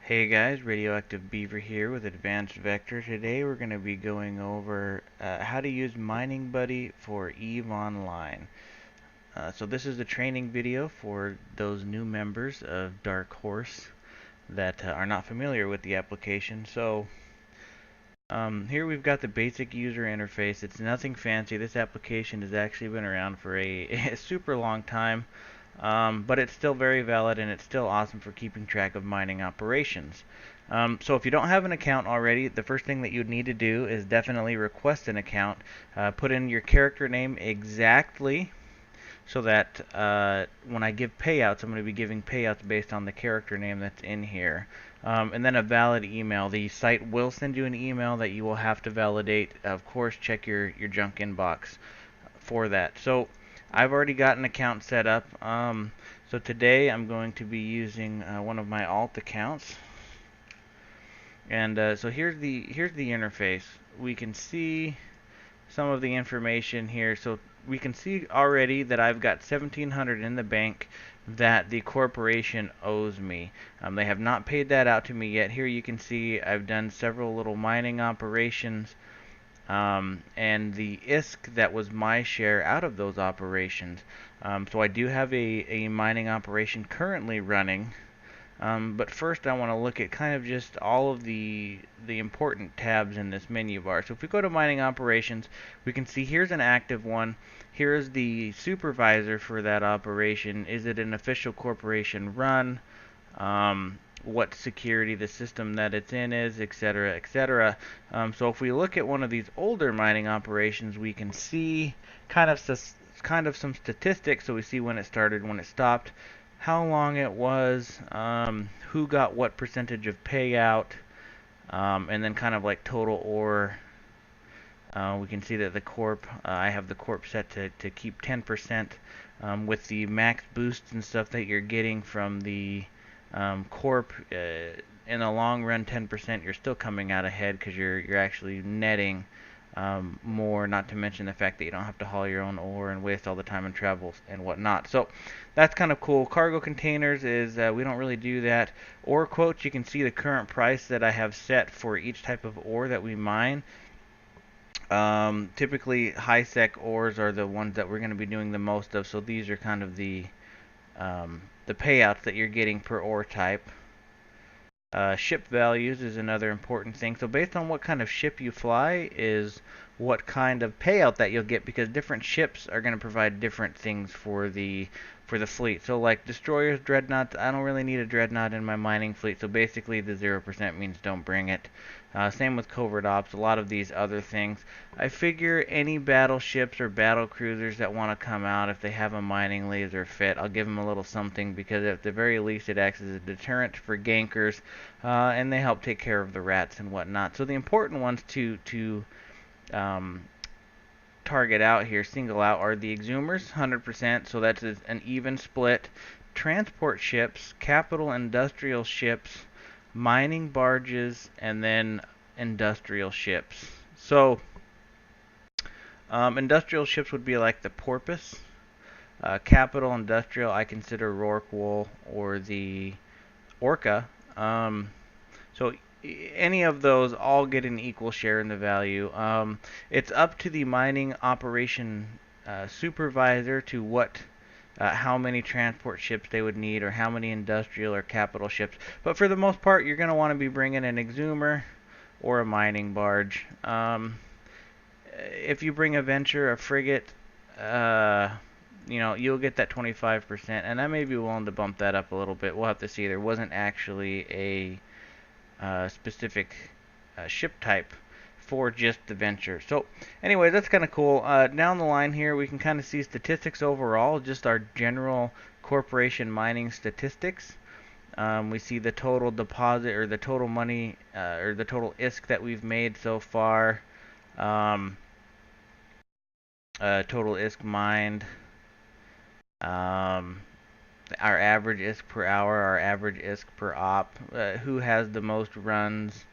Hey guys, Radioactive Beaver here with Advanced Vector. Today we're going to be going over how to use Mining Buddy for EVE Online. So this is the training video for those new members of Dark Horse that are not familiar with the application. Here we've got the basic user interface. It's nothing fancy. This application has actually been around for a super long time. But it's still very valid and it's still awesome for keeping track of mining operations. So if you don't have an account already, the first thing that you'd need to do is definitely request an account. Put in your character name exactly so that when I give payouts, I'm going to be giving payouts based on the character name that's in here. And then a valid email. The site will send you an email that you will have to validate. Of course, check your junk inbox for that. So I've already got an account set up. So today I'm going to be using one of my alt accounts. And so here's the interface. We can see some of the information here. So we can see already that I've got 1,700 in the bank that the corporation owes me. They have not paid that out to me yet. Here you can see I've done several little mining operations. And the ISK that was my share out of those operations. So I do have a mining operation currently running. But first I want to look at kind of just all of the important tabs in this menu bar. So if we go to mining operations, we can see here's an active one. Here's the supervisor for that operation. Is it an official corporation run? What security the system that it's in is, etc., etc. So if we look at one of these older mining operations, we can see kind of some statistics. So we see when it started, when it stopped, how long it was, who got what percentage of payout, and then kind of like total ore. We can see that the corp, I have the corp set to keep 10%, with the max boosts and stuff that you're getting from the corp. In the long run, 10%, you're still coming out ahead because you're actually netting more, not to mention the fact that you don't have to haul your own ore and waste all the time and travel and whatnot. So that's kind of cool. Cargo containers is we don't really do that. Ore quotes, you can see the current price that I have set for each type of ore that we mine. Typically high sec ores are the ones that we're going to be doing the most of, so these are kind of the payouts that you're getting per ore type. Ship values is another important thing. So based on what kind of ship you fly is what kind of payout that you'll get, because different ships are going to provide different things for the fleet. So like destroyers, dreadnoughts, I don't really need a dreadnought in my mining fleet. So basically the 0% means don't bring it. Same with covert ops, a lot of these other things. I figure any battleships or battle cruisers that want to come out, if they have a mining laser fit, I'll give them a little something, because at the very least it acts as a deterrent for gankers, and they help take care of the rats and whatnot. So the important ones to target out here, single out, are the exhumers, 100%, so that's an even split. Transport ships, capital industrial ships, mining barges, and then industrial ships. So industrial ships would be like the Porpoise. Capital industrial, I consider Rorqual or the Orca. So any of those all get an equal share in the value. It's up to the mining operation supervisor to how many transport ships they would need, or how many industrial or capital ships. But for the most part, you're going to want to be bringing an exhumer or a mining barge. If you bring a venture, a frigate, you'll get that 25%, and I may be willing to bump that up a little bit. We'll have to see. There wasn't actually a specific ship type for just the venture. So anyway, that's kind of cool. Down the line here, we can kind of see statistics overall, just our general corporation mining statistics. We see the total deposit, or the total money, or the total ISK that we've made so far. Total ISK mined. Our average ISK per hour, our average ISK per op, who has the most runs,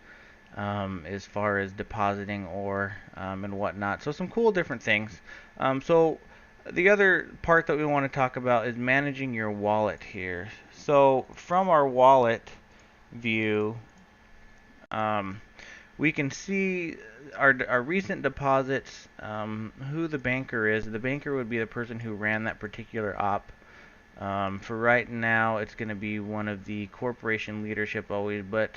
as far as depositing ore, and whatnot. So some cool different things. So the other part that we want to talk about is managing your wallet here. So from our wallet, view, we can see our recent deposits, who the banker is. The banker would be the person who ran that particular op. For right now, it's going to be one of the corporation leadership always, but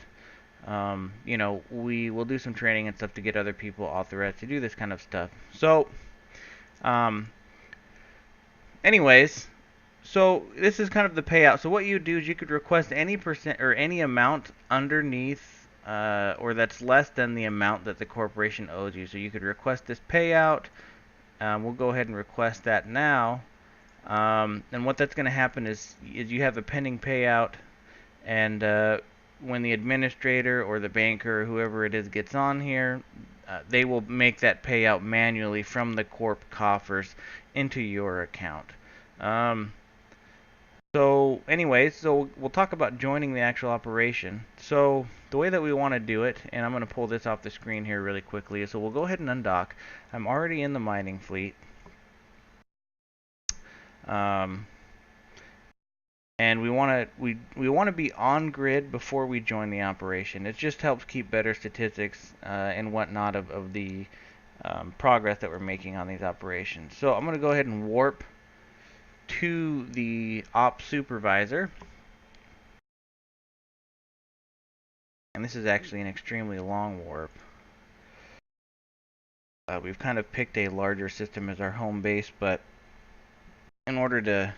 you know, we will do some training and stuff to get other people authorized to do this kind of stuff. So, um, anyways, so this is kind of the payout. So what you do is you could request any percent or any amount underneath, or that's less than the amount that the corporation owes you. So you could request this payout. We'll go ahead and request that now. And what that's going to happen is you have a pending payout, and when the administrator or the banker or whoever it is gets on here, they will make that payout manually from the corp coffers into your account. So anyways, so we'll talk about joining the actual operation. So the way that we want to do it, and I'm going to pull this off the screen here really quickly, so we'll go ahead and undock. I'm already in the mining fleet. And we want to be on grid before we join the operation. It just helps keep better statistics and whatnot of the progress that we're making on these operations. So I'm going to go ahead and warp to the ops supervisor, and this is actually an extremely long warp. We've kind of picked a larger system as our home base, but in order to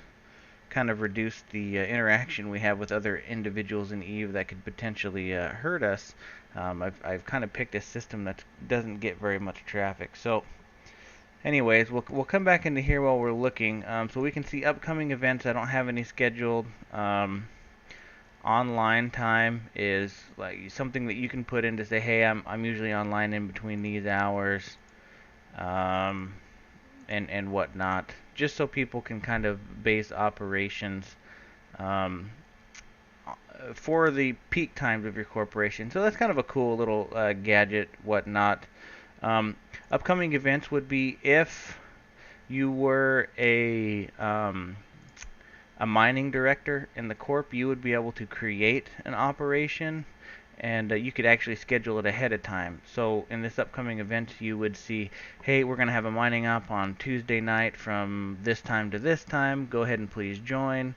kind of reduce the interaction we have with other individuals in Eve that could potentially hurt us, I've kind of picked a system that doesn't get very much traffic. So anyways, we'll come back into here while we're looking, so we can see upcoming events. I don't have any scheduled. Online time is like something that you can put in to say, hey, I'm usually online in between these hours, and whatnot, just so people can kind of base operations for the peak times of your corporation. So that's kind of a cool little gadget, whatnot. Upcoming events would be if you were a mining director in the corp, you would be able to create an operation, and you could actually schedule it ahead of time. So in this upcoming event, you would see, hey, we're going to have a mining op on Tuesday night from this time to this time. Go ahead and please join.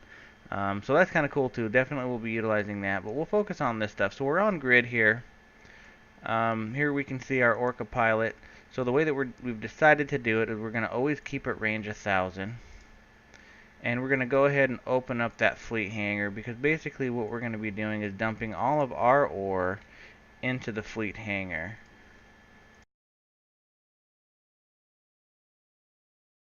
So that's kind of cool too. Definitely we'll be utilizing that, but we'll focus on this stuff. So we're on grid here. Here we can see our Orca pilot. So the way that we've decided to do it is we're going to always keep it range 1,000. And we're going to go ahead and open up that fleet hangar, because basically what we're going to be doing is dumping all of our ore into the fleet hangar.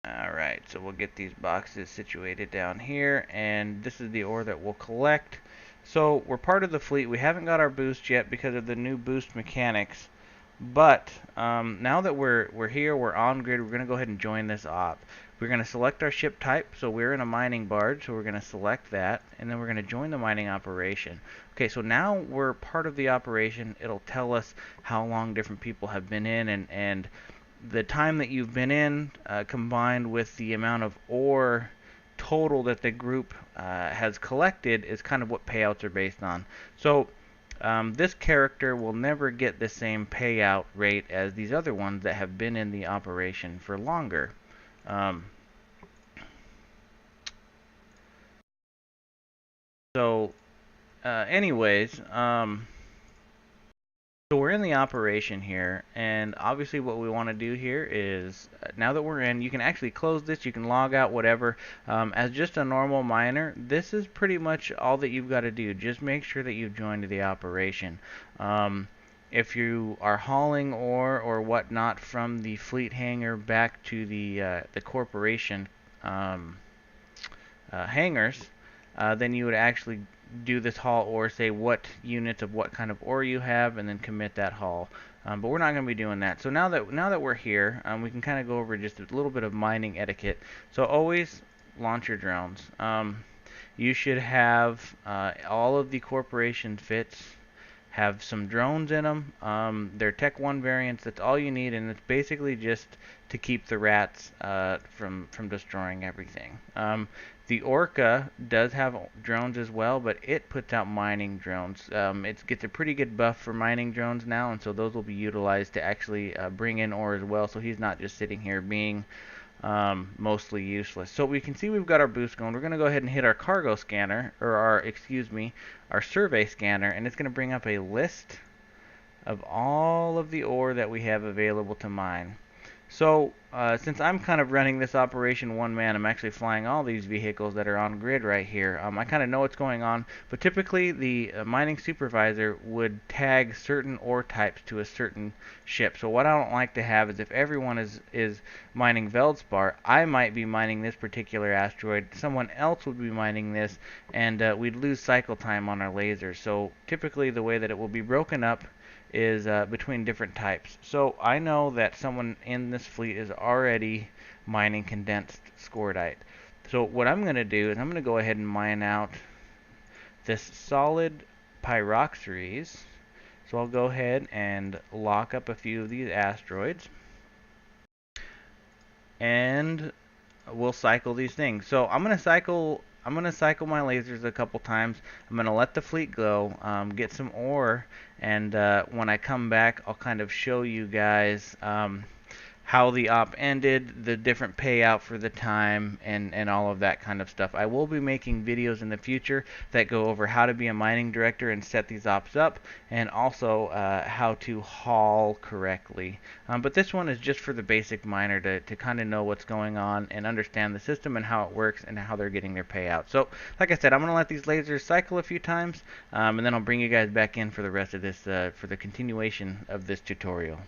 Alright, so we'll get these boxes situated down here, and this is the ore that we'll collect. So we're part of the fleet. We haven't got our boost yet because of the new boost mechanics, but now that we're here, we're on grid, we're going to go ahead and join this op. We're going to select our ship type, so we're in a mining barge, so we're going to select that, and then we're going to join the mining operation. Okay, so now we're part of the operation. It'll tell us how long different people have been in, and the time that you've been in, combined with the amount of ore total that the group has collected, is kind of what payouts are based on. So this character will never get the same payout rate as these other ones that have been in the operation for longer. Anyways, so we're in the operation here, and obviously what we want to do here is, now that we're in, you can actually close this, you can log out, whatever. As just a normal miner, this is pretty much all that you've got to do. Just make sure that you've joined the operation. If you are hauling ore or whatnot from the fleet hangar back to the corporation hangars, then you would actually do this haul ore, say what units of what kind of ore you have, and then commit that haul. But we're not going to be doing that. So now that we're here, we can kind of go over just a little bit of mining etiquette. So always launch your drones. You should have all of the corporation fits have some drones in them. They're Tech 1 variants. That's all you need, and it's basically just to keep the rats from destroying everything. The Orca does have drones as well, but it puts out mining drones. It gets a pretty good buff for mining drones now, and so those will be utilized to actually bring in ore as well. So he's not just sitting here being mostly useless. So we can see we've got our boost going. We're going to go ahead and hit our cargo scanner, or our survey scanner, and it's going to bring up a list of all of the ore that we have available to mine. So, since I'm kind of running this operation one man, I'm actually flying all these vehicles that are on grid right here. I kind of know what's going on, but typically the mining supervisor would tag certain ore types to a certain ship. So what I don't like to have is if everyone is mining Veldspar, I might be mining this particular asteroid, someone else would be mining this, and we'd lose cycle time on our lasers. So typically the way that it will be broken up is between different types. So I know that someone in this fleet is already mining condensed scordite. So what I'm going to do is I'm going to go ahead and mine out this solid pyroxeres. So I'll go ahead and lock up a few of these asteroids, and we'll cycle these things. So I'm going to cycle my lasers a couple times. I'm going to let the fleet go, get some ore, and when I come back, I'll kind of show you guys how the op ended, the different payout for the time, and all of that kind of stuff. I will be making videos in the future that go over how to be a mining director and set these ops up, and also how to haul correctly. But this one is just for the basic miner to kind of know what's going on and understand the system and how it works and how they're getting their payout. So, like I said, I'm going to let these lasers cycle a few times, and then I'll bring you guys back in for the rest of this, for the continuation of this tutorial.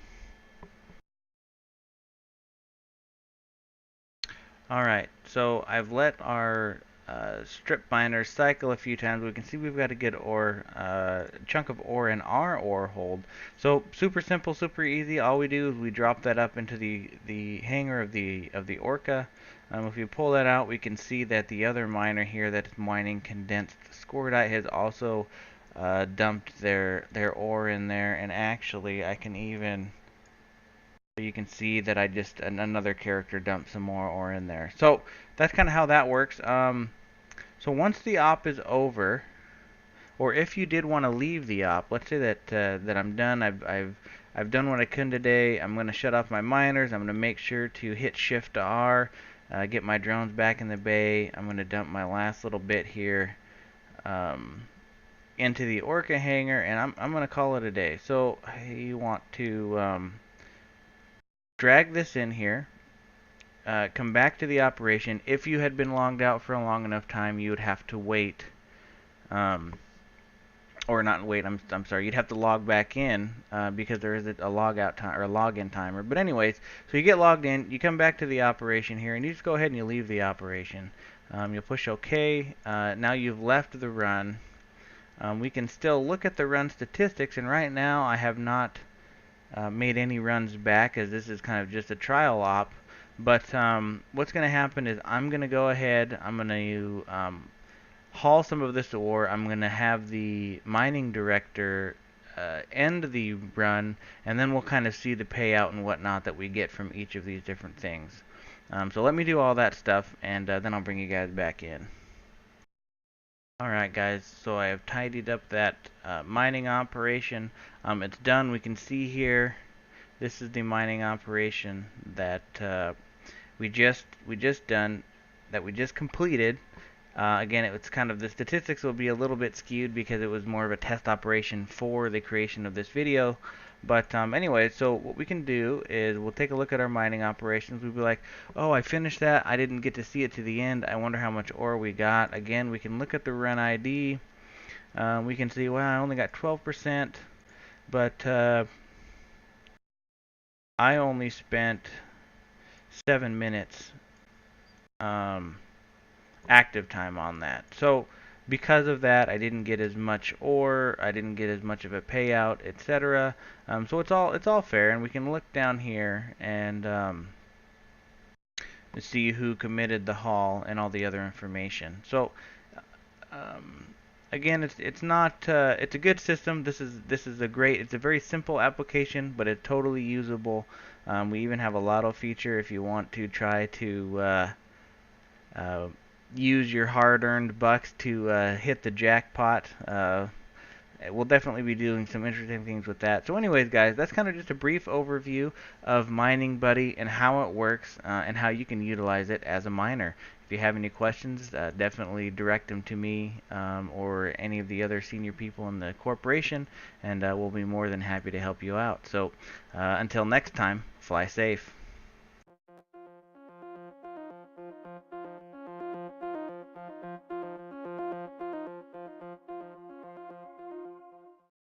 Alright, so I've let our strip miners cycle a few times. We can see we've got a good ore, chunk of ore in our ore hold. So super simple, super easy. All we do is we drop that up into the hangar of the Orca. If we pull that out, we can see that the other miner here that's mining condensed scordite has also dumped their ore in there. And actually, I can even, you can see that another character dumped some more ore in there. So that's kind of how that works. So once the op is over, or if you did want to leave the op, let's say that I'm done. I've done what I could today. I'm going to shut off my miners. I'm going to make sure to hit Shift R, get my drones back in the bay. I'm going to dump my last little bit here into the Orca hangar, and I'm going to call it a day. So you want to drag this in here, come back to the operation. If you had been logged out for a long enough time, you would have to wait, or not wait, I'm sorry, you'd have to log back in, because there is a log out time or a login timer. But anyways, so you get logged in, you come back to the operation here, and you just go ahead and you leave the operation. You'll push OK. Now you've left the run. We can still look at the run statistics, and right now I have not made any runs back, as this is kind of just a trial op. But what's going to happen is I'm going to go ahead, I'm going to haul some of this ore. I'm going to have the mining director end the run, and then we'll kind of see the payout and whatnot that we get from each of these different things. So let me do all that stuff, and then I'll bring you guys back in. Alright guys, so I have tidied up that mining operation. It's done. We can see here, this is the mining operation that we just completed. Again, it's kind of, the statistics will be a little bit skewed because it was more of a test operation for the creation of this video. But anyway, so what we can do is we'll take a look at our mining operations. We'll be like, oh, I finished that. I didn't get to see it to the end. I wonder how much ore we got. Again, we can look at the run ID. We can see, well, I only got 12%, but I only spent 7 minutes active time on that. So because of that, I didn't get as much ore, I didn't get as much of a payout, etc. So it's all fair, and we can look down here and see who committed the haul and all the other information. So again, it's not it's a good system. This is it's a very simple application, but it's totally usable. We even have a lotto feature if you want to try to use your hard-earned bucks to hit the jackpot. We'll definitely be doing some interesting things with that. So anyways, guys, that's kind of just a brief overview of Mining Buddy and how it works and how you can utilize it as a miner. If you have any questions, definitely direct them to me or any of the other senior people in the corporation, and we'll be more than happy to help you out. So until next time, fly safe.